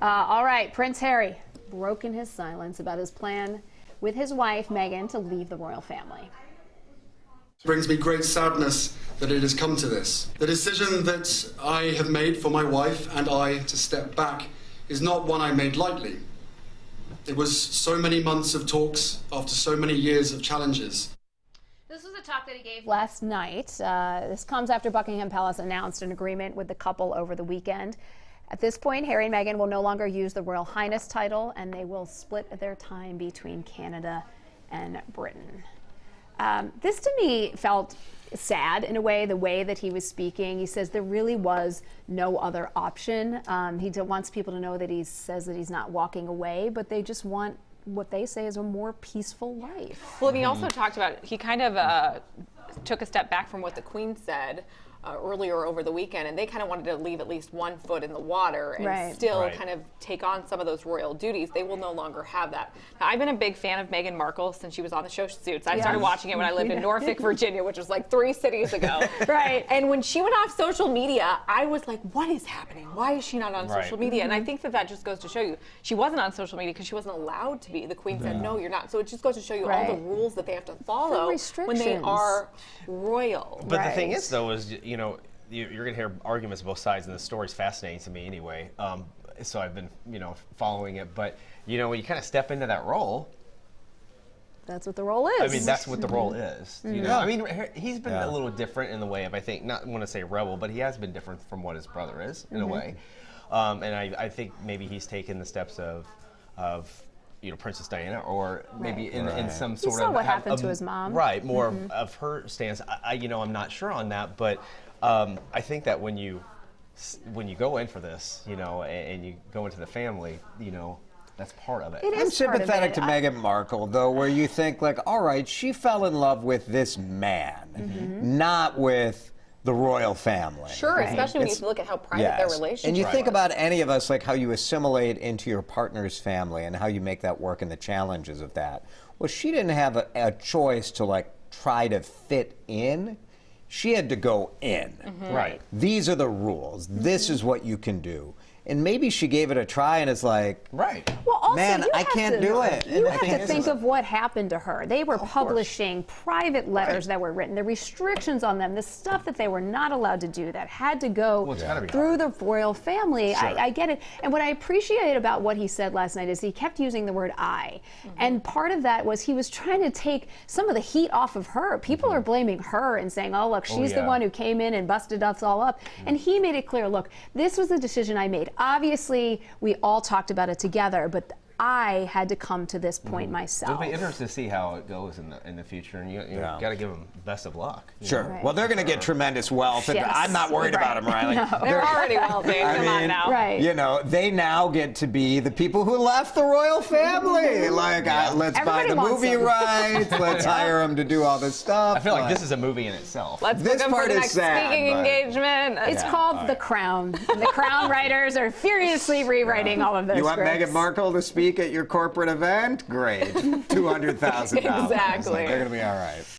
All right, Prince Harry broken his silence about his plan with his wife, Meghan, to leave the royal family. It brings me great sadness that it has come to this. The decision that I have made for my wife and I to step back is not one I made lightly. It was so many months of talks after so many years of challenges. This was a talk that he gave last night. This comes after Buckingham Palace announced an agreement with the couple over the weekend. At this point, Harry and Meghan will no longer use the Royal Highness title, and they will split their time between Canada and Britain. This to me felt sad in a way, the way that he was speaking. He says there really was no other option. He wants people to know that he says that he's not walking away, but they just want what they say is a more peaceful life. Well, and he also talked about, he kind of took a step back from what the Queen said earlier over the weekend, and they kind of wanted to leave at least one foot in the water and still kind of take on some of those royal duties. They will no longer have that. Now, I've been a big fan of Meghan Markle since she was on the show Suits. I started watching it when I lived in Norfolk, Virginia, which was like 3 cities ago. And when she went off social media, I was like, what is happening? Why is she not on social media? And I think that that just goes to show you, she wasn't on social media because she wasn't allowed to be. The Queen said, no, you're not. So it just goes to show you all the rules that they have to follow when they are royal. But the thing is, though, is, you know, you're going to hear arguments both sides, and the story's fascinating to me anyway. So I've been, you know, following it. But, you know, when you kind of step into that role, that's what the role is. I mean, that's what the role is. You know, I mean, he's been a little different in the way of, I think, not want to say rebel, but he has been different from what his brother is in a way. And I think maybe he's taken the steps of you know, Princess Diana, or maybe in some sort of what happened to his mom. More of her stance. You know, I'm not sure on that, but I think that when you go in for this, you know, and you go into the family, you know, that's part of it. I'm sympathetic to Meghan Markle, though, where you think, like, all right, she fell in love with this man, not with the royal family. Sure, especially when you look at how private their relationship is. And you think about any of us, like how you assimilate into your partner's family and how you make that work and the challenges of that. Well, she didn't have a choice to, like, try to fit in. She had to go in. These are the rules. This is what you can do. And maybe she gave it a try and is like, well, also, man, I can't do it. You have to think of what happened to her. They were publishing private letters that were written, the restrictions on them, the stuff that they were not allowed to do that had to go through the royal family. I get it. And what I appreciated about what he said last night is he kept using the word I. And part of that was he was trying to take some of the heat off of her. People are blaming her and saying, oh, look, she's the one who came in and busted us all up. And he made it clear, look, this was the decision I made. Obviously, we all talked about it together, but I had to come to this point myself. It'll be interesting to see how it goes in the future, and you got to give them best of luck. Sure. Well, they're going to get tremendous wealth, and I'm not worried about them, Riley. They're already wealthy. Come on now. You know, they now get to be the people who left the royal family. Like, let's buy the movie rights. Let's hire them to do all this stuff. I feel like this is a movie in itself. Let's book them for the next speaking engagement. It's called The Crown. And the Crown writers are furiously rewriting all of those scripts. You want Meghan Markle to speak at your corporate event? Great. $200,000. Exactly. They're going to be all right.